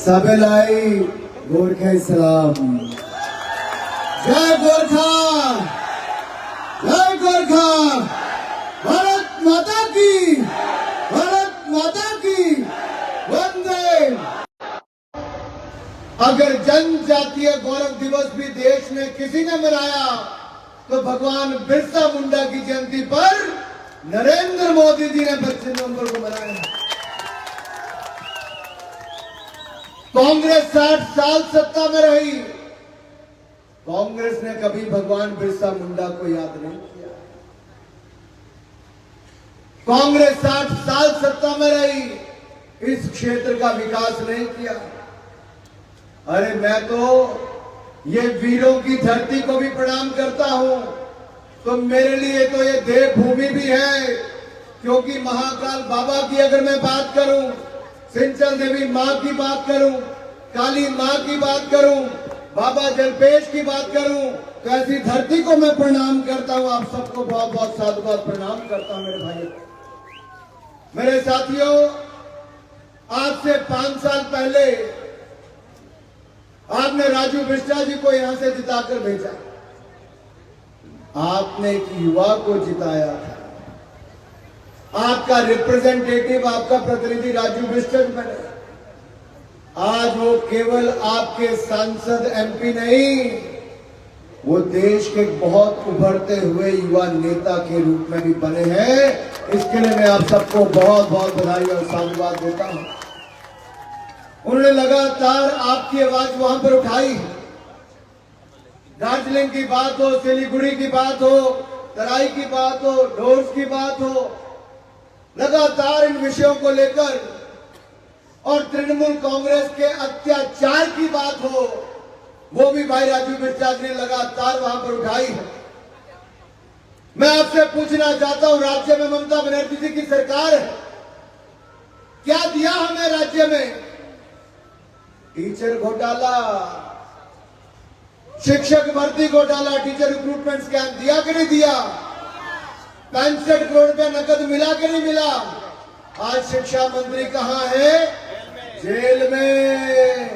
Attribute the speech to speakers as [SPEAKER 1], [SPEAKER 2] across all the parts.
[SPEAKER 1] सबेलाई गोरखा सलाम। जय गोरखा, जय गोरखा। भारत माता की, भारत माता की वंदे। अगर जनजातीय गौरव दिवस भी देश में किसी ने मनाया तो भगवान बिरसा मुंडा की जयंती पर नरेंद्र मोदी जी ने 25 नवंबर को मनाया। कांग्रेस 60 साल सत्ता में रही, कांग्रेस ने कभी भगवान बिरसा मुंडा को याद नहीं किया। कांग्रेस 60 साल सत्ता में रही, इस क्षेत्र का विकास नहीं किया। अरे मैं तो ये वीरों की धरती को भी प्रणाम करता हूं, तो मेरे लिए तो ये देवभूमि भी है, क्योंकि महाकाल बाबा की अगर मैं बात करूं, सिंचल देवी मां की बात करूं, काली मां की बात करूं, बाबा जलपेश की बात करूं, तो ऐसी धरती को मैं प्रणाम करता हूं। आप सबको बहुत बहुत साधुवाद प्रणाम करता हूं मेरे भाइयों, मेरे साथियों। आज से 5 साल पहले आपने राजू बिष्टा जी को यहां से जिताकर भेजा। आपने एक युवा को जिताया था, आपका रिप्रेजेंटेटिव, आपका प्रतिनिधि राजू बिष्ट बने। आज वो केवल आपके सांसद एमपी नहीं, वो देश के बहुत उभरते हुए युवा नेता के रूप में भी बने हैं। इसके लिए मैं आप सबको बहुत बहुत बधाई और साधुवाद देता हूं। उन्होंने लगातार आपकी आवाज वहां पर उठाई। दार्जिलिंग की बात हो, सिलीगुड़ी की बात हो, तराई की बात हो, डोर्स की बात हो, लगातार इन विषयों को लेकर, और तृणमूल कांग्रेस के अत्याचार की बात हो, वो भी भाई राजू बिष्टा जी ने लगातार वहां पर उठाई है। मैं आपसे पूछना चाहता हूं, राज्य में ममता बनर्जी जी की सरकार है, क्या दिया हमें राज्य में? टीचर घोटाला, शिक्षक भर्ती घोटाला, टीचर रिक्रूटमेंट स्कैम दिया कि नहीं दिया? 65 करोड़ रुपया नकद मिला कि नहीं मिला? आज शिक्षा मंत्री कहां है? जेल में।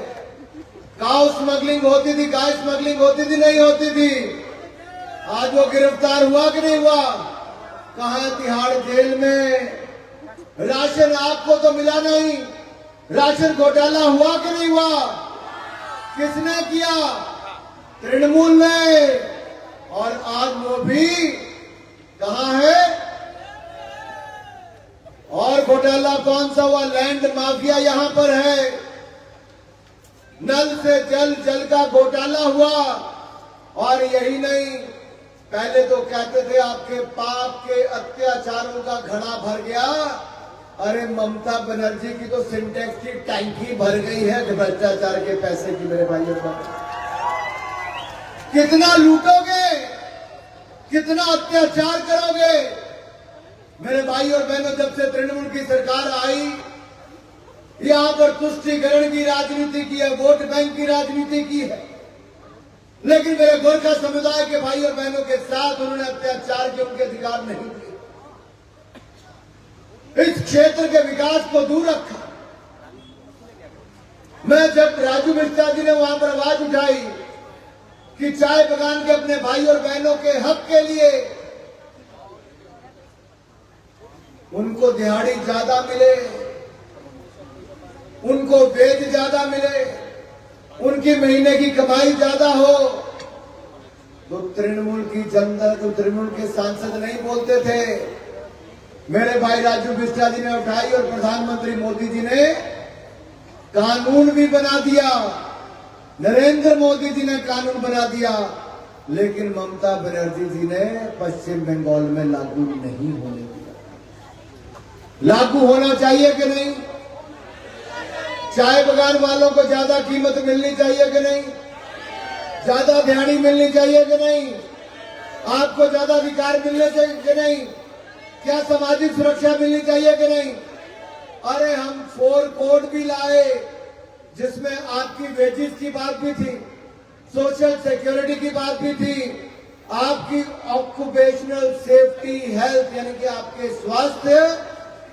[SPEAKER 1] काउ स्मगलिंग होती थी, गाय स्मगलिंग होती थी, नहीं होती थी? आज वो गिरफ्तार हुआ कि नहीं हुआ? कहां है? तिहाड़ जेल में। राशन आपको तो मिला नहीं, राशन घोटाला हुआ कि नहीं हुआ? किसने किया? तृणमूल ने। और आज वो भी कहां है? और घोटाला कौन सा हुआ? लैंड माफिया यहां पर है। नल से जल, जल का घोटाला हुआ। और यही नहीं, पहले तो कहते थे आपके पाप के अत्याचारों का घड़ा भर गया। अरे ममता बनर्जी की तो सिंटेक्स की टैंकी भर गई है भ्रष्टाचार के पैसे की। मेरे भाइयों का कितना लूटोगे, कितना अत्याचार करोगे? मेरे भाई और बहनों, जब से तृणमूल की सरकार आई, यहां पर तुष्टीकरण की राजनीति की है, वोट बैंक की राजनीति की है, लेकिन मेरे गोरखा समुदाय के भाई और बहनों के साथ उन्होंने अत्याचार के उनके अधिकार नहीं दिए। इस क्षेत्र के विकास को दूर रखा। मैं जब राजू बिष्टा जी ने वहां पर आवाज उठाई कि चाय बगान के अपने भाई और बहनों के हक के लिए उनको दिहाड़ी ज्यादा मिले, उनको वेज ज्यादा मिले, उनकी महीने की कमाई ज्यादा हो, तो तृणमूल की जनता, तो तृणमूल के सांसद नहीं बोलते थे। मेरे भाई राजू बिष्टा जी ने उठाई और प्रधानमंत्री मोदी जी ने कानून भी बना दिया, नरेंद्र मोदी जी ने कानून बना दिया, लेकिन ममता बनर्जी जी ने पश्चिम बंगाल में लागू नहीं होने दिया। लागू होना चाहिए कि नहीं? चाय बगान वालों को ज्यादा कीमत मिलनी चाहिए कि नहीं? ज्यादा दिहाड़ी मिलनी चाहिए कि नहीं? आपको ज्यादा अधिकार मिलने चाहिए कि नहीं? क्या सामाजिक सुरक्षा मिलनी चाहिए कि नहीं? अरे हम 4 कोड भी लाए, जिसमें आपकी वेजेस की बात भी थी, सोशल सिक्योरिटी की बात भी थी, आपकी ऑक्यूपेशनल सेफ्टी हेल्थ यानी कि आपके स्वास्थ्य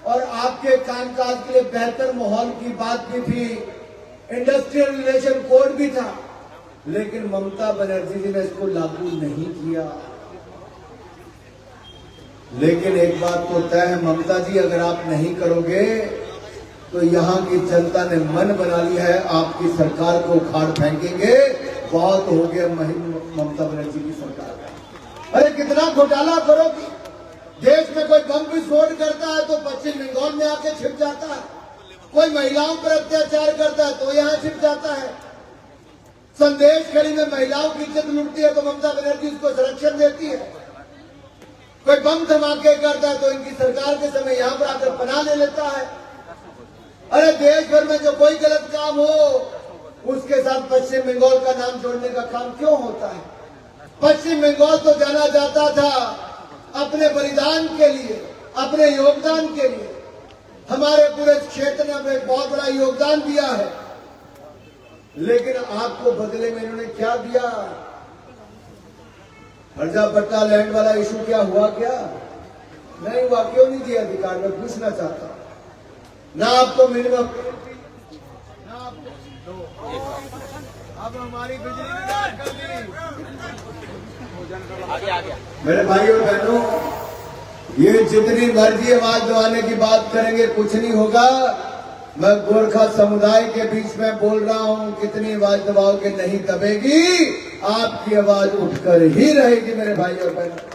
[SPEAKER 1] और आपके कामकाज के लिए बेहतर माहौल की बात भी थी। इंडस्ट्रियल रिलेशन कोड भी था, लेकिन ममता बनर्जी जी ने इसको लागू नहीं किया। लेकिन एक बात तो तय है ममता जी, अगर आप नहीं करोगे तो यहां की जनता ने मन बना लिया है, आपकी सरकार को उखाड़ फेंकेंगे। बहुत हो गया ममता बनर्जी की सरकार। अरे कितना घोटाला करोगी। देश में कोई बम विस्फोट करता है तो पश्चिम बंगाल में आके छिप जाता है, कोई महिलाओं पर अत्याचार करता है तो यहां छिप जाता है, संदेश खड़ी में महिलाओं की इज्जत लूटती है तो ममता बनर्जी उसको संरक्षण देती है, कोई बम धमाके करता है तो इनकी सरकार के समय यहां पर आकर पनाह ले लेता है। अरे देश भर में जो कोई गलत काम हो उसके साथ पश्चिम बंगाल का नाम जोड़ने का काम क्यों होता है। पश्चिम बंगाल तो जाना जाता था अपने बलिदान के लिए, अपने योगदान के लिए। हमारे पूरे क्षेत्र ने हमें बहुत बड़ा योगदान दिया है, लेकिन आपको बदले में इन्होंने क्या दिया। हर्जा पट्टा लैंड वाला इशू क्या हुआ, क्या नहीं हुआ, क्यों नहीं दिया अधिकार। मैं पूछना चाहता हूं ना आपको मिनिमम, ना आपको अब हमारी बिजली की बात कर दी। मेरे भाई और बहनों, ये जितनी मर्जी आवाज दबाने की बात करेंगे कुछ नहीं होगा। मैं गोरखा समुदाय के बीच में बोल रहा हूं, कितनी आवाज दबाओगे नहीं दबेगी, आपकी आवाज उठकर ही रहेगी मेरे भाई और बहनों।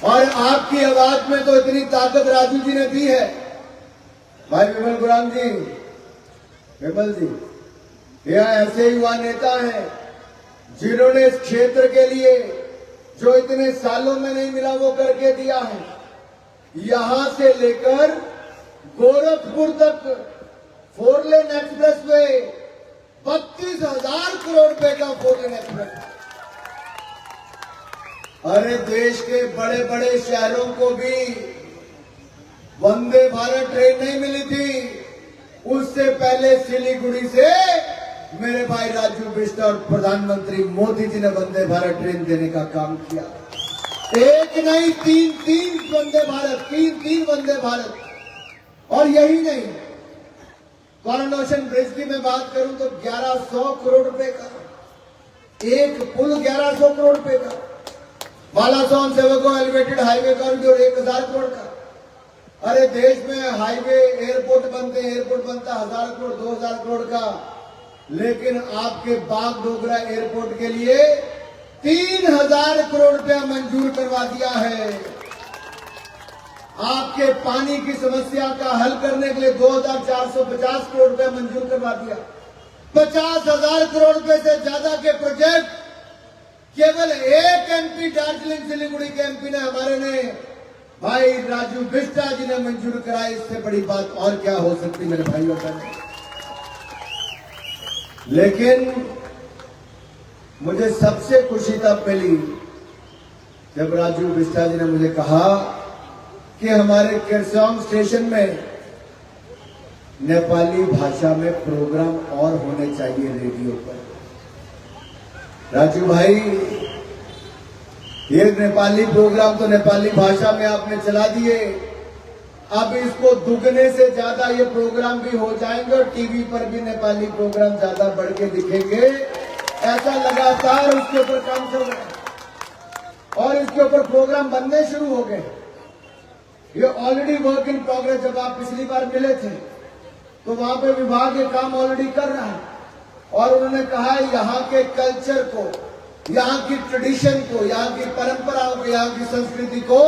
[SPEAKER 1] और आपकी आवाज में तो इतनी ताकत राजू जी ने दी है। भाई विमल गुराम जी, विमल जी, यह ऐसे युवा नेता हैं जिन्होंने इस क्षेत्र के लिए जो इतने सालों में नहीं मिला वो करके दिया है। यहां से लेकर गोरखपुर तक 4 लेन एक्सप्रेस वे 32,000 करोड़ रुपए का 4 लेन एक्सप्रेस। अरे देश के बड़े बड़े शहरों को भी वंदे भारत ट्रेन नहीं मिली थी। उससे पहले सिलीगुड़ी से मेरे भाई राजू बिष्ट और प्रधानमंत्री मोदी जी ने वंदे भारत ट्रेन देने का काम किया। एक नहीं, तीन वंदे भारत, तीन वंदे भारत। और यही नहीं, कोरोनेशन ब्रिज की मैं बात करूं तो 1100 करोड़ रुपए का एक पुल, 1100 करोड़ रुपए का। बालासोन सेवको एलिवेटेड हाईवे कॉरिडोर 1000 करोड़ का। अरे देश में हाईवे, एयरपोर्ट बनते, एयरपोर्ट बनता 1000 करोड़, 2000 करोड़ का, लेकिन आपके बागडोगरा एयरपोर्ट के लिए 3000 करोड़ रुपया मंजूर करवा दिया है। आपके पानी की समस्या का हल करने के लिए 2450 करोड़ रुपया मंजूर करवा दिया। 50,000 करोड़ रुपए से ज्यादा के प्रोजेक्ट केवल एक एमपी, दार्जिलिंग सिलीगुड़ी के एमपी ने, हमारे ने भाई राजू बिष्टा जी ने मंजूर कराई। इससे बड़ी बात और क्या हो सकती मेरे भाइयों बहनों। लेकिन मुझे सबसे खुशी तब मिली जब राजू बिष्टा जी ने मुझे कहा कि हमारे किरसोंग स्टेशन में नेपाली भाषा में प्रोग्राम और होने चाहिए रेडियो पर। राजू भाई, ये नेपाली प्रोग्राम तो नेपाली भाषा में आपने चला दिए, अब इसको दुगने से ज्यादा ये प्रोग्राम भी हो जाएंगे और टीवी पर भी नेपाली प्रोग्राम ज्यादा बढ़ के दिखेंगे। ऐसा लगातार उसके ऊपर काम चल रहा है और इसके ऊपर प्रोग्राम बनने शुरू हो गए। ये ऑलरेडी वर्क इन प्रोग्रेस। जब आप पिछली बार मिले थे तो वहां पे विभाग ये काम ऑलरेडी कर रहा है और उन्होंने कहा है यहाँ के कल्चर को, यहाँ की ट्रेडिशन को, यहाँ की परंपराओं को, यहाँ की संस्कृति को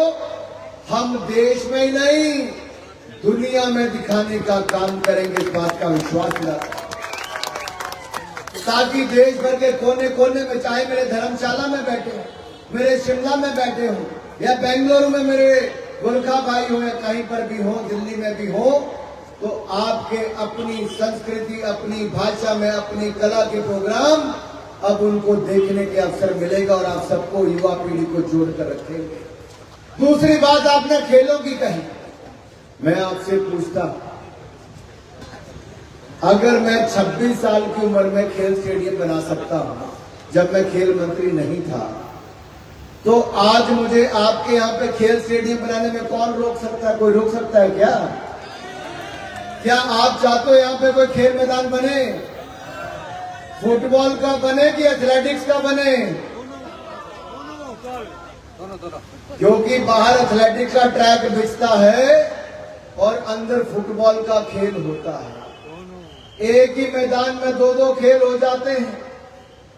[SPEAKER 1] हम देश में ही नहीं दुनिया में दिखाने का काम करेंगे। इस बात का विश्वास दिलाता ताकि देश भर के कोने कोने में, चाहे मेरे धर्मशाला में बैठे हो, मेरे शिमला में बैठे हो या बेंगलुरु में मेरे गोरखा भाई हो या कहीं पर भी हो, दिल्ली में भी हो, तो आपके अपनी संस्कृति, अपनी भाषा में, अपनी कला के प्रोग्राम अब उनको देखने के अवसर मिलेगा और आप सबको, युवा पीढ़ी को जोड़कर रखेंगे। दूसरी बात आपने खेलों की कही। मैं आपसे पूछता, अगर मैं 26 साल की उम्र में खेल स्टेडियम बना सकता हूं, जब मैं खेल मंत्री नहीं था, तो आज मुझे आपके यहां पे खेल स्टेडियम बनाने में कौन रोक सकता है? कोई रोक सकता है क्या? क्या आप चाहते हो यहाँ पे कोई खेल मैदान बने? फुटबॉल का बने कि एथलेटिक्स का बने? क्योंकि बाहर एथलेटिक्स का ट्रैक बिछता है और अंदर फुटबॉल का खेल होता है। एक ही मैदान में दो दो खेल हो जाते हैं।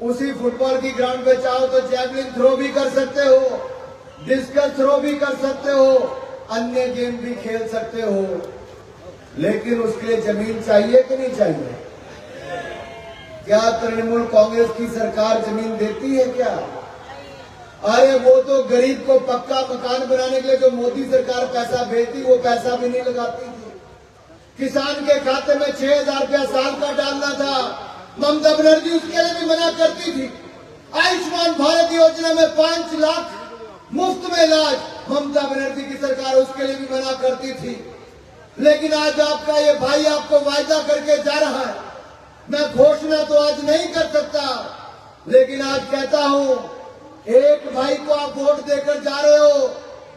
[SPEAKER 1] उसी फुटबॉल की ग्राउंड पे चाहो तो जैवलिन थ्रो भी कर सकते हो, डिस्कस थ्रो भी कर सकते हो, अन्य गेम भी खेल सकते हो, लेकिन उसके लिए जमीन चाहिए कि नहीं चाहिए? क्या तृणमूल कांग्रेस की सरकार जमीन देती है क्या? अरे वो तो गरीब को पक्का मकान बनाने के लिए जो मोदी सरकार पैसा भेजती वो पैसा भी नहीं लगाती थी। किसान के खाते में 6,000 रुपया साल का डालना था, ममता बनर्जी उसके लिए भी मना करती थी। आयुष्मान भारत योजना में 5 लाख मुफ्त में इलाज, ममता बनर्जी की सरकार उसके लिए भी मना करती थी। लेकिन आज आपका ये भाई आपको वायदा करके जा रहा है। मैं घोषणा तो आज नहीं कर सकता, लेकिन आज कहता हूं, एक भाई को आप वोट देकर जा रहे हो,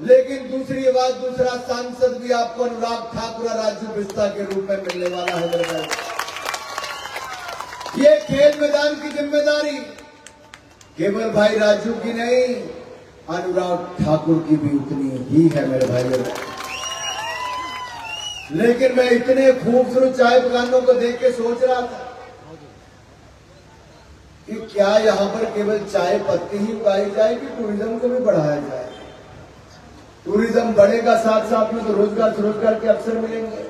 [SPEAKER 1] लेकिन दूसरी बात दूसरा सांसद भी आपको अनुराग ठाकुर और राजू बिस्ता के रूप में मिलने वाला है मेरे भाई। ये खेल मैदान की जिम्मेदारी केवल भाई राजू की नहीं, अनुराग ठाकुर की भी उतनी ही है मेरे भाई। लेकिन मैं इतने खूबसूरत चाय दुकानों को देख के सोच रहा था कि क्या यहां पर केवल चाय पत्ती ही उगाई जाए कि टूरिज्म को भी बढ़ाया जाए। टूरिज्म बढ़ेगा, साथ साथ में तो रोजगार के अवसर मिलेंगे।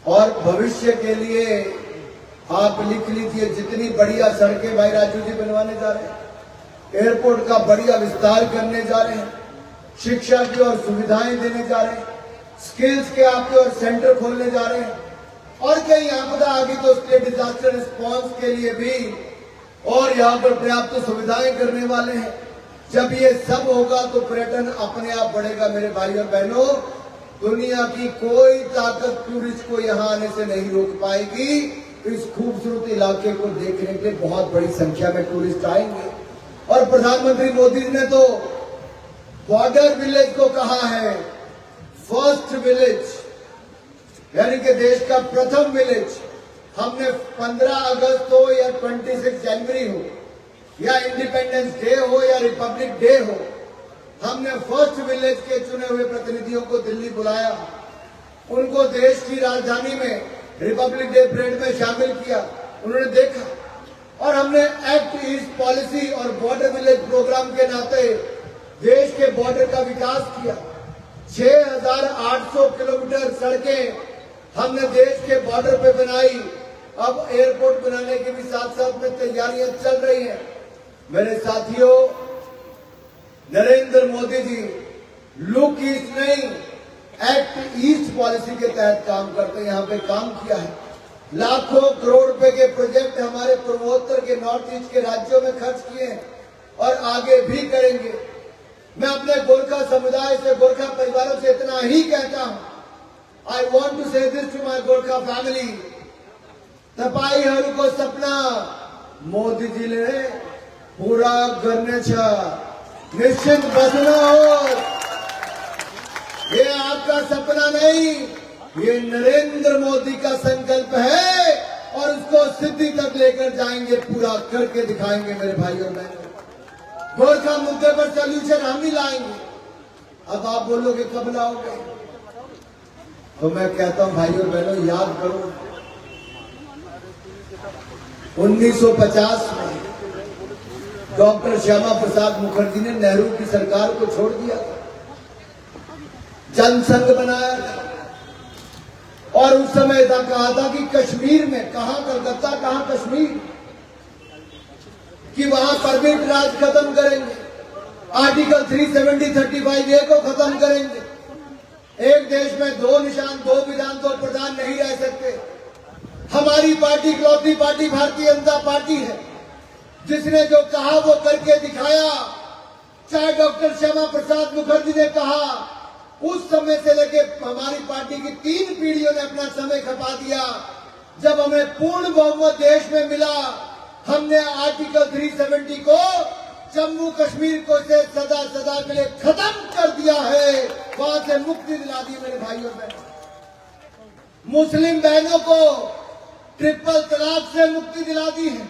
[SPEAKER 1] और भविष्य के लिए आप लिख लीजिए, जितनी बढ़िया सड़कें भाई राजू जी बनवाने जा रहे हैं, एयरपोर्ट का बढ़िया विस्तार करने जा रहे हैं, शिक्षा की और सुविधाएं देने जा रहे हैं, स्किल्स के आपके और सेंटर खोलने जा रहे हैं, और कहीं आपदा आ गई तो उसके डिजास्टर रिस्पॉन्स के लिए भी और यहाँ पर पर्याप्त सुविधाएं करने वाले हैं। जब ये सब होगा तो पर्यटन अपने आप बढ़ेगा मेरे भाई और बहनों। दुनिया की कोई ताकत टूरिस्ट को यहाँ आने से नहीं रोक पाएगी। इस खूबसूरत इलाके को देखने के लिए बहुत बड़ी संख्या में टूरिस्ट आएंगे। और प्रधानमंत्री मोदी जी ने तो बॉर्डर विलेज को कहा है फर्स्ट विलेज, यानी कि देश का प्रथम विलेज। हमने 15 अगस्त हो या 26 जनवरी हो या इंडिपेंडेंस डे हो या रिपब्लिक डे हो, हमने फर्स्ट विलेज के चुने हुए प्रतिनिधियों को दिल्ली बुलाया, उनको देश की राजधानी में रिपब्लिक डे परेड में शामिल किया, उन्होंने देखा, और हमने एक्ट ईस्ट पॉलिसी और बॉर्डर विलेज प्रोग्राम के नाते देश के बॉर्डर का विकास किया। 6,800 किलोमीटर सड़कें हमने देश के बॉर्डर पे बनाई। अब एयरपोर्ट बनाने की भी साथ साथ में तैयारियां चल रही हैं। मेरे साथियों, नरेंद्र मोदी जी लुक ईस्ट नहीं, एक्ट ईस्ट पॉलिसी के तहत काम करते हैं। यहाँ पे काम किया है, लाखों करोड़ रुपए के प्रोजेक्ट हमारे पूर्वोत्तर के नॉर्थ ईस्ट के राज्यों में खर्च किए हैं और आगे भी करेंगे। मैं अपने गोरखा समुदाय से, गोरखा परिवारों से इतना ही कहता हूं, I want to say this to my Gorkha family, तपाईहरुको सपना मोदीजीले पूरा गर्नेछ, निश्चित बस्नुहोस्। ये आपका सपना नहीं, ये नरेंद्र मोदी का संकल्प है और उसको सिद्धि तक लेकर जाएंगे, पूरा करके दिखाएंगे मेरे भाई और बहनों। गोरखा मुद्दे पर सोल्यूशन हम ही लाएंगे। अब आप बोलोगे कब लाओगे, तो मैं कहता हूं भाई और बहनों, याद करो 1950 में डॉक्टर श्यामा प्रसाद मुखर्जी ने नेहरू की सरकार को छोड़ दिया, जनसंघ बनाया और उस समय ऐसा कहा था कि कश्मीर में, कहां कलकत्ता कहां कश्मीर, कि वहां परमिट राज खत्म करेंगे, आर्टिकल 370, 35A को खत्म करेंगे। एक देश में 2 निशान, 2 विधान, 2 प्रधान नहीं रह सकते। हमारी पार्टी इकलौती पार्टी भारतीय जनता पार्टी है जिसने जो कहा वो करके दिखाया। चाहे डॉक्टर श्यामा प्रसाद मुखर्जी ने कहा, उस समय से लेके हमारी पार्टी की 3 पीढ़ियों ने अपना समय खपा दिया। जब हमें पूर्ण बहुमत देश में मिला, हमने आर्टिकल 370 को जम्मू कश्मीर को से सदा सदा के लिए खत्म कर दिया है, वहां से मुक्ति दिला दी मेरे भाइयों बहनों। मुस्लिम बहनों को ट्रिपल तलाक से मुक्ति दिला दी है,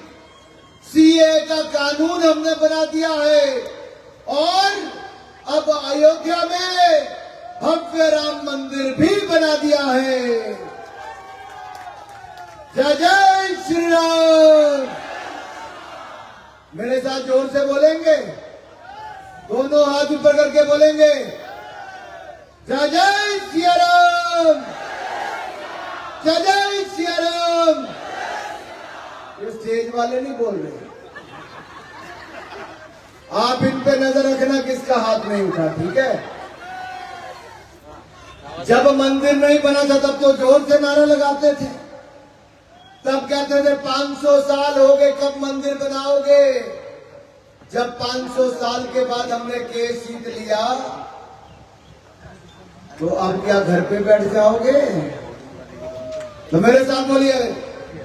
[SPEAKER 1] सीए का कानून हमने बना दिया है और अब अयोध्या में भव्य राम मंदिर भी बना दिया है। जय जय श्री राम। मेरे साथ जोर से बोलेंगे, दोनों हाथ ऊपर करके बोलेंगे, जय जय सिया राम, जय जय सिया राम। ये स्टेज वाले नहीं बोल रहे, आप इन पे नजर रखना किसका हाथ नहीं उठा, ठीक है। जब मंदिर नहीं बना था तब तो जोर से नारा लगाते थे, तब कहते थे 500 साल हो गए कब मंदिर बनाओगे। जब 500 साल के बाद हमने केस जीत लिया तो अब क्या घर पे बैठ जाओगे। तो मेरे साथ बोलिए,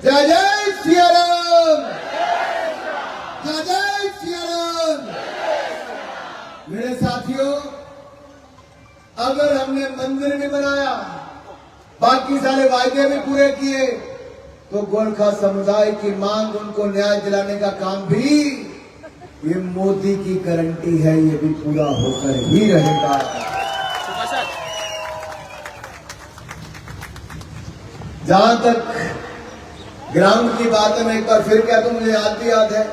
[SPEAKER 1] जय जय सिया राम, जय जय सिया राम। मेरे साथियों, अगर हमने मंदिर भी बनाया, बाकी सारे वायदे भी पूरे किए, तो गोरखा समुदाय की मांग, उनको न्याय दिलाने का काम भी ये मोदी की गारंटी है, ये भी पूरा होकर ही रहेगा। जहां तक ग्राउंड की बात है, मैं एक बार फिर कहता हूं, मुझे याद भी याद है,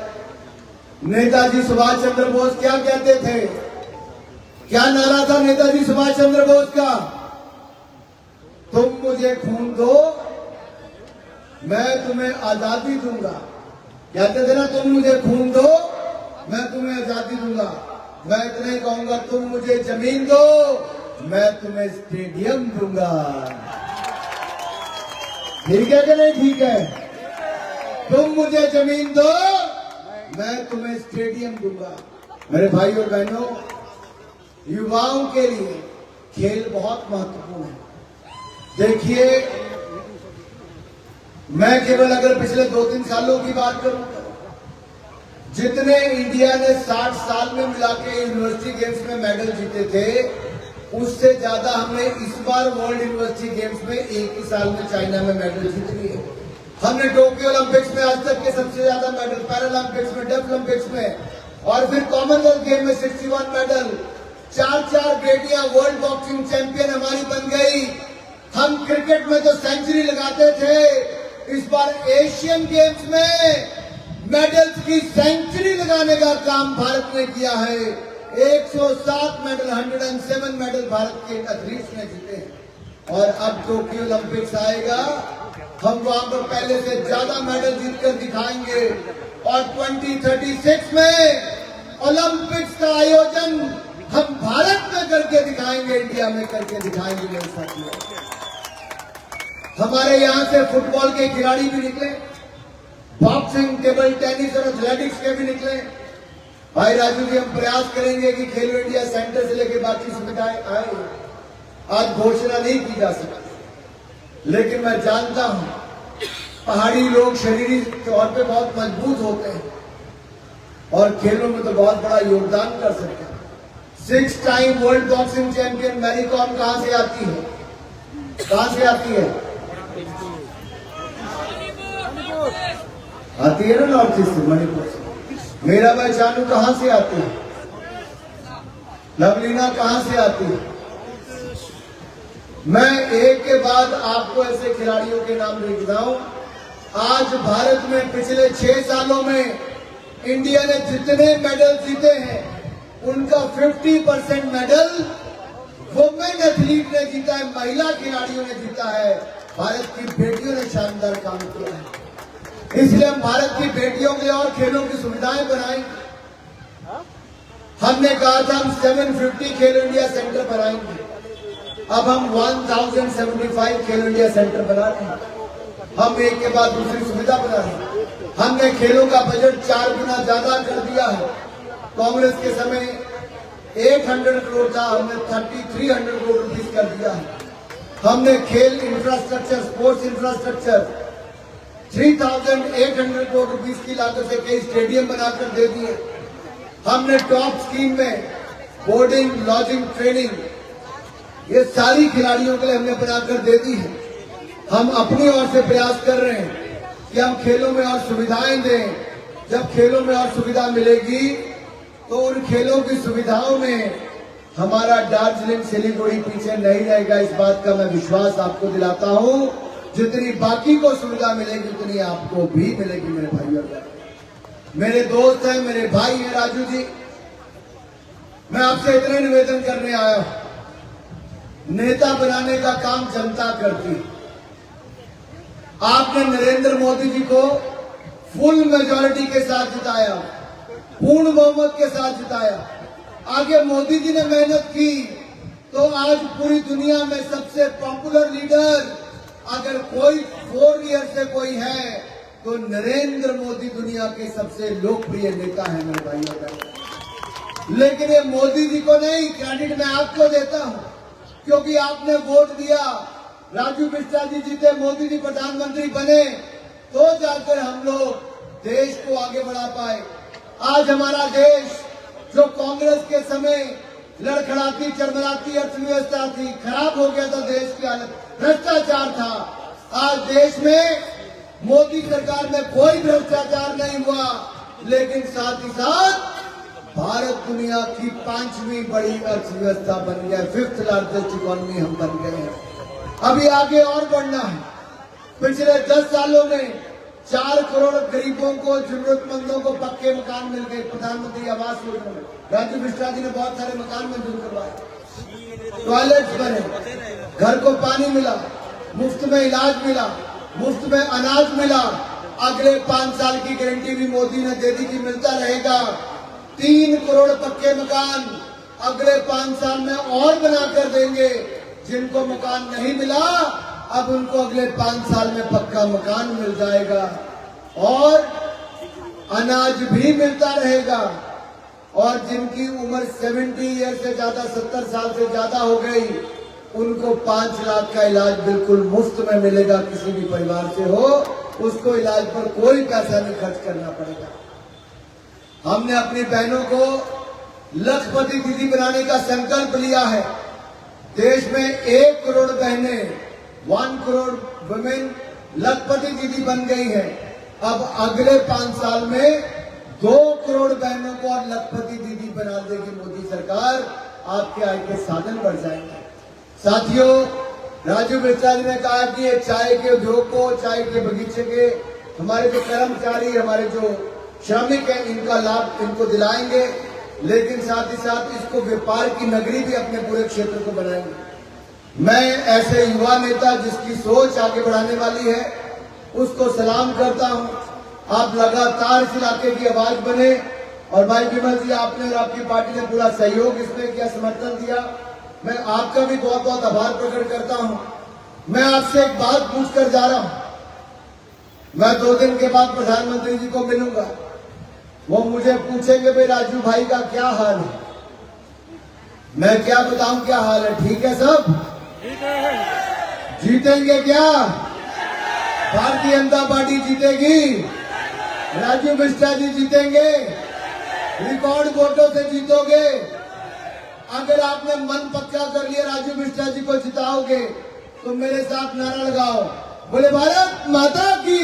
[SPEAKER 1] नेताजी सुभाष चंद्र बोस क्या कहते थे, क्या नारा था नेताजी सुभाष चंद्र बोस का, तुम मुझे खून दो मैं तुम्हें आजादी दूंगा। कहते थे ना, तुम मुझे खून दो मैं तुम्हें आजादी दूंगा। मैं इतना ही कहूंगा, तुम मुझे जमीन दो मैं तुम्हें स्टेडियम दूंगा। ठीक है कि नहीं ठीक है? तुम मुझे जमीन दो मैं तुम्हें स्टेडियम दूंगा। मेरे भाई और बहनों, युवाओं के लिए खेल बहुत महत्वपूर्ण है। देखिए, मैं केवल अगर पिछले 2-3 सालों की बात करूं, जितने इंडिया ने 60 साल में मिला के यूनिवर्सिटी गेम्स में मेडल जीते थे, उससे ज्यादा हमने इस बार वर्ल्ड यूनिवर्सिटी गेम्स में एक ही साल में चाइना में मेडल जीत लिए। हमने टोक्यो ओलंपिक्स में आज तक के सबसे ज्यादा मेडल, पैरालंपिक्स में, डेफ ओलंपिक्स में और फिर कॉमनवेल्थ गेम में 61 मेडल। 4 बेटियां वर्ल्ड बॉक्सिंग चैंपियन हमारी बन गई। हम क्रिकेट में तो सेंचुरी लगाते थे, इस बार एशियन गेम्स में मेडल्स की सेंचुरी लगाने का काम भारत ने किया है। 107 मेडल, 107 मेडल भारत के एथलीट्स ने जीते हैं। और अब टोक्यो ओलंपिक्स आएगा, हम वहां पर पहले से ज्यादा मेडल जीतकर दिखाएंगे और 2036 में ओलंपिक्स का आयोजन हम भारत में करके दिखाएंगे, इंडिया में करके दिखाएंगे। मेरे साथियों, हमारे यहां से फुटबॉल के खिलाड़ी भी निकले, बॉक्सिंग, टेबल टेनिस और एथलेटिक्स के भी निकले। भाई राजू जी, हम प्रयास करेंगे कि खेलो इंडिया सेंटर से लेकर बाकी सुविधाएं आए। आज घोषणा नहीं की जा सकती, लेकिन मैं जानता हूं पहाड़ी लोग शरीरी तौर पे बहुत मजबूत होते हैं और खेलों में तो बहुत बड़ा योगदान कर सकते हैं। 6 time world boxing champion Mary Kom कहां से आती है? कहां से आती है? आती है ना, नॉर्थ ईस्ट से, मणिपुर से। मेरा भाई चानू कहां से आती है? लवलीना कहां से आती है? मैं एक के बाद आपको ऐसे खिलाड़ियों के नाम लिख रहा हूं। आज भारत में पिछले 6 सालों में इंडिया ने जितने मेडल जीते हैं, उनका 50% मेडल वुमेन एथलीट ने जीता है, महिला खिलाड़ियों ने जीता है। भारत की बेटियों ने शानदार काम किया है। इसलिए हम भारत की बेटियों के लिए और खेलों की सुविधाएं बनाएंगे। हमने कहा था हम 750 खेलो इंडिया सेंटर बनाएंगे, अब हम 1075 खेलो इंडिया सेंटर बना रहे हैं। हम एक के बाद दूसरी सुविधा बना रहे हैं। हमने खेलों का बजट 4 गुना ज्यादा कर दिया है। कांग्रेस के समय 800 करोड़ था, हमने 3300 करोड़ रुपीज कर दिया है। हमने खेल infrastructure, sports infrastructure 3800 crore rupees की लागत से कई स्टेडियम बनाकर दे दिए। हमने टॉप स्कीम में बोर्डिंग, लॉजिंग, ट्रेनिंग, ये सारी खिलाड़ियों के लिए हमने बनाकर दे दी है। हम अपनी ओर से प्रयास कर रहे हैं कि हम खेलों में और सुविधाएं दें। जब खेलों में और सुविधा मिलेगी तो उन खेलों की सुविधाओं में हमारा दार्जिलिंग सिलीगुड़ी पीछे नहीं रहेगा। इस बात का मैं विश्वास आपको दिलाता हूं। जितनी बाकी को सुविधा मिलेगी उतनी आपको भी मिलेगी। मेरे भाइयों, मेरे दोस्त हैं, मेरे भाई हैं राजू जी, मैं आपसे इतना निवेदन करने आया हूं। नेता बनाने का काम जनता करती है। आपने नरेंद्र मोदी जी को फुल मेजॉरिटी के साथ जिताया, पूर्ण बहुमत के साथ जिताया। आगे मोदी जी ने मेहनत की तो आज पूरी दुनिया में सबसे पॉपुलर लीडर अगर कोई 4 ईयर से कोई है तो नरेंद्र मोदी दुनिया के सबसे लोकप्रिय नेता है मेरे भाइयों। लेकिन ये मोदी जी को नहीं, क्रेडिट मैं आपको देता हूं, क्योंकि आपने वोट दिया, राजू बिष्टा जी जीते, मोदी जी प्रधानमंत्री बने, तो जाकर हम लोग देश को आगे बढ़ा पाए। आज हमारा देश जो कांग्रेस के समय लड़खड़ाती चरमराती अर्थव्यवस्था थी, खराब हो गया था देश की हालत, भ्रष्टाचार था, आज देश में मोदी सरकार में कोई भ्रष्टाचार नहीं हुआ। लेकिन साथ ही साथ भारत दुनिया की 5वीं बड़ी अर्थव्यवस्था बन गया, 5th लार्जेस्ट इकोनॉमी हम बन गए हैं। अभी आगे और बढ़ना है। पिछले 10 सालों में 4 करोड़ गरीबों को, जरूरतमंदों को पक्के मकान मिल गए प्रधानमंत्री आवास योजना में। राजू बिष्टा जी ने बहुत सारे मकान मंजूर करवाए, टॉयलेट्स बने, घर को पानी मिला, मुफ्त में इलाज मिला, मुफ्त में अनाज मिला। अगले 5 साल की गारंटी भी मोदी ने दे दी कि मिलता रहेगा। 3 करोड़ पक्के मकान अगले 5 साल में और बनाकर देंगे। जिनको मकान नहीं मिला अब उनको अगले 5 साल में पक्का मकान मिल जाएगा और अनाज भी मिलता रहेगा। और जिनकी उम्र 70 ईयर से ज्यादा, 70 साल से ज्यादा हो गई, उनको 5 लाख का इलाज बिल्कुल मुफ्त में मिलेगा। किसी भी परिवार से हो, उसको इलाज पर कोई पैसा नहीं खर्च करना पड़ेगा। हमने अपनी बहनों को लखपति दीदी बनाने का संकल्प लिया है। देश में 1 करोड़ बहनें, 1 करोड़ वुमेन लखपति दीदी बन गई है। अब अगले 5 साल में 2 करोड़ बहनों को और लखपति दीदी बना देगी मोदी सरकार। आपके आय के साधन बढ़ जाएंगे। साथियों, राजू बिष्टा जी ने कहा कि ये चाय के उद्योग को, चाय के बगीचे के हमारे जो कर्मचारी, हमारे जो श्रमिक हैं, इनका लाभ इनको दिलाएंगे। लेकिन साथ ही साथ इसको व्यापार की नगरी भी अपने पूरे क्षेत्र को बनाएंगे। मैं ऐसे युवा नेता जिसकी सोच आगे बढ़ाने वाली है, उसको सलाम करता हूं। आप लगातार इस इलाके की आवाज बने। और भाई विमल जी, आपने और आपकी पार्टी ने पूरा सहयोग इसमें किया, समर्थन दिया। मैं आपका भी बहुत बहुत आभार प्रकट करता हूं। मैं आपसे एक बात पूछकर जा रहा हूं। मैं 2 दिन के बाद प्रधानमंत्री जी को मिलूंगा। वो मुझे पूछेंगे भाई राजू भाई का क्या हाल है। मैं क्या बताऊं क्या हाल है। ठीक है सब? जीतेंगे क्या? भारतीय जनता पार्टी जीतेगी, राजू बिष्टा जी जीतेंगे, रिकॉर्ड वोटों से जीतोगे। अगर आपने मन पक्का कर लिया राजू बिष्टा जी को जिताओगे तो मेरे साथ नारा लगाओ, बोले भारत माता की।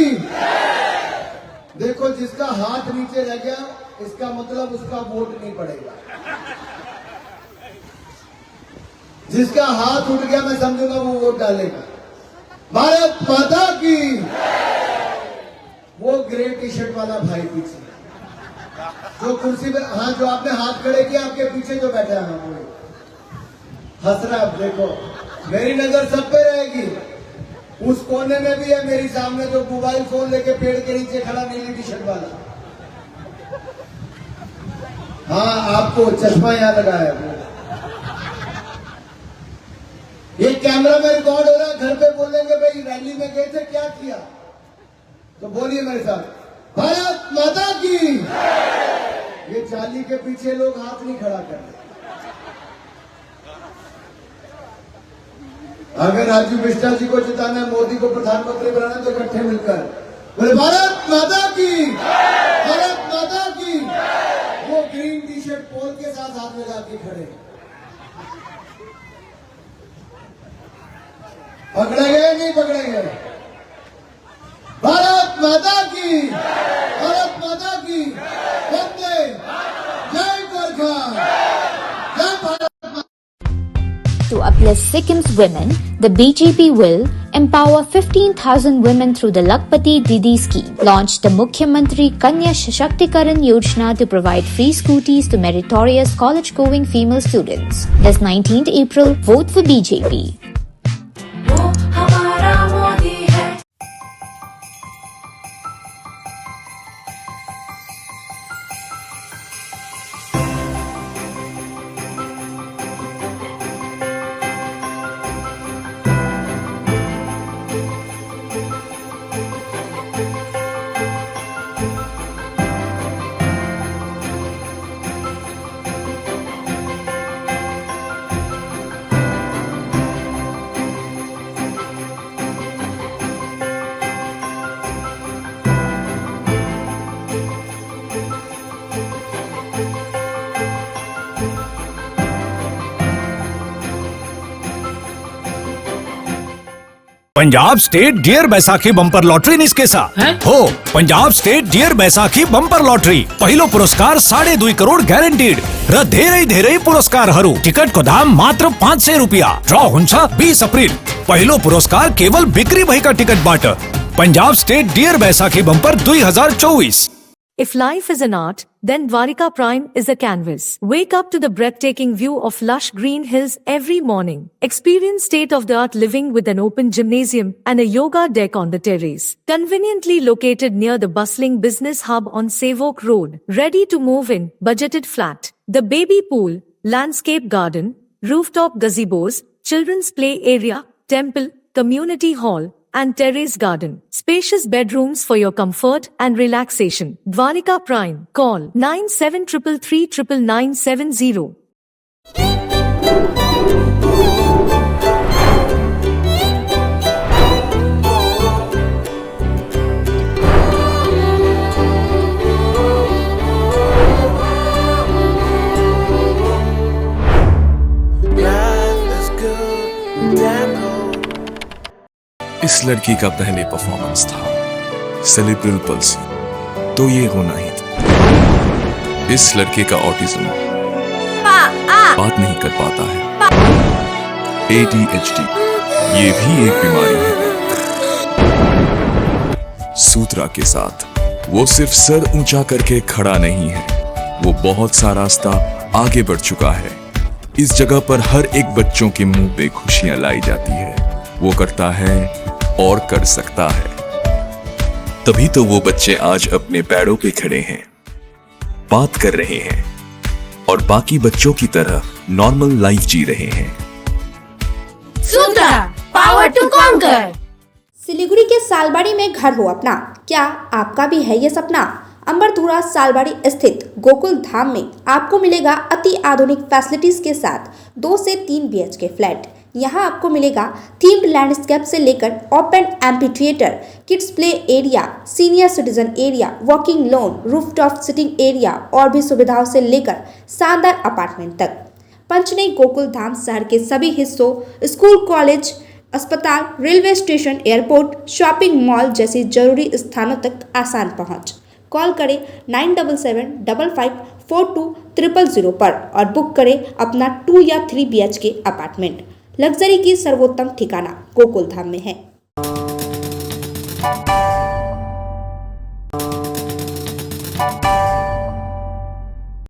[SPEAKER 1] देखो, जिसका हाथ नीचे रह गया इसका मतलब उसका वोट नहीं पड़ेगा। जिसका हाथ उठ गया मैं समझूंगा वो वोट डालेगा। भारत माता की। वो ग्रे टी शर्ट वाला भाई पीछे जो कुर्सी पे, हाँ, जो आपने हाथ खड़े किया, आपके पीछे जो बैठा है वो हंस रहा है। देखो, मेरी नजर सब पे रहेगी। उस कोने में भी है मेरी सामने जो मोबाइल फोन लेके पेड़ के नीचे खड़ा, नीली टी शर्ट वाला। हाँ, आपको चश्मा यहां लगा है। ये कैमरा में रिकॉर्ड हो रहा है। घर पे बोलेंगे भाई रैली में गए थे, क्या किया? तो बोलिए मेरे साथ, भारत माता की। ये जाली के पीछे लोग हाथ नहीं खड़ा कर रहे। अगर राजू बिष्टा जी को जिताना है, मोदी को प्रधानमंत्री बनाना है, तो इकट्ठे मिलकर बोले भारत माता की, भारत माता की। वो ग्रीन टी शर्ट पोल के साथ हाथ मिला के खड़े। पकड़ेंगे नहीं पकड़ेंगे। भारत माता की, भारत माता की, वंदे, जय गोरखा, जय Bharat.
[SPEAKER 2] To uplift Sikkim's women, the BJP will empower 15,000 women through the Lakpati Didi scheme. Launched the Mukhyamantri Kanya Sashактikaran Yojana to provide free scooties to meritorious college-going female students. This 19th April, vote for BJP.
[SPEAKER 3] Punjab state dear Baisakhi bumper lottery निस्केसा हो Punjab state dear Baisakhi bumper lottery पहिलो पुरस्कार 2.5 करोड़ ग्यारंटीड र धेरै पुरस्कारहरू टिकटको दाम मात्र 500 रुपियाँ ड्र हुन्छ 20 अप्रिल पहिलो पुरस्कार केवल बिक्री भएका टिकटबाट Punjab state dear Baisakhi bumper 2024।
[SPEAKER 4] If life is an art, then Dwarika Prime is a canvas. Wake up to the breathtaking view of lush green hills every morning. Experience state-of-the-art living with an open gymnasium and a yoga deck on the terrace. Conveniently located near the bustling business hub on Savok Road. Ready to move in, budgeted flat. The baby pool, landscape garden, rooftop gazebos, children's play area, temple, community hall, and terrace garden. Spacious bedrooms for your comfort and relaxation. Dwarika Prime. Call 9733399970.
[SPEAKER 5] इस लड़की का पहले performance था सेलिब्रल palsy, तो ये होना ही था। इस लड़के का ऑटिज्म, बात नहीं कर पाता है। ADHD, ये भी एक बीमारी है। सूत्रा के साथ वो सिर्फ सर ऊंचा करके खड़ा नहीं है, वो बहुत सा रास्ता आगे बढ़ चुका है। इस जगह पर हर एक बच्चों के मुंह पे खुशियां लाई जाती है। वो करता है और कर सकता है, तभी तो वो बच्चे आज अपने पैरों पे खड़े हैं, बात कर रहे हैं और बाकी बच्चों की तरह नॉर्मल लाइफ जी रहे हैं।
[SPEAKER 6] सूत्रा, पावर टू कॉन्कर।
[SPEAKER 7] सिलीगुड़ी के सालबाड़ी में घर हो अपना, क्या आपका भी है ये सपना? अंबरधुरा सालबाड़ी स्थित गोकुल धाम में आपको मिलेगा अति आधुनिक फैसिलिटीज के साथ 2 से 3 BHK फ्लैट। यहाँ आपको मिलेगा थीम्ड लैंडस्केप से लेकर open amphi theatre, kids play area, senior citizen area, walking lawn, rooftop sitting area और भी सुविधाओं से लेकर शानदार अपार्टमेंट तक। पंचनई गोकुल धाम शहर के सभी हिस्सों, स्कूल, कॉलेज, अस्पताल, railway station, airport, shopping mall जैसी जरूरी स्थानों तक आसान पहुँच। कॉल करें 9755542000 पर और बुक करें अपना 2 या 3 BHK अपार्टमेंट। लग्जरी की सर्वोत्तम ठिकाना गोकुल धाम में है।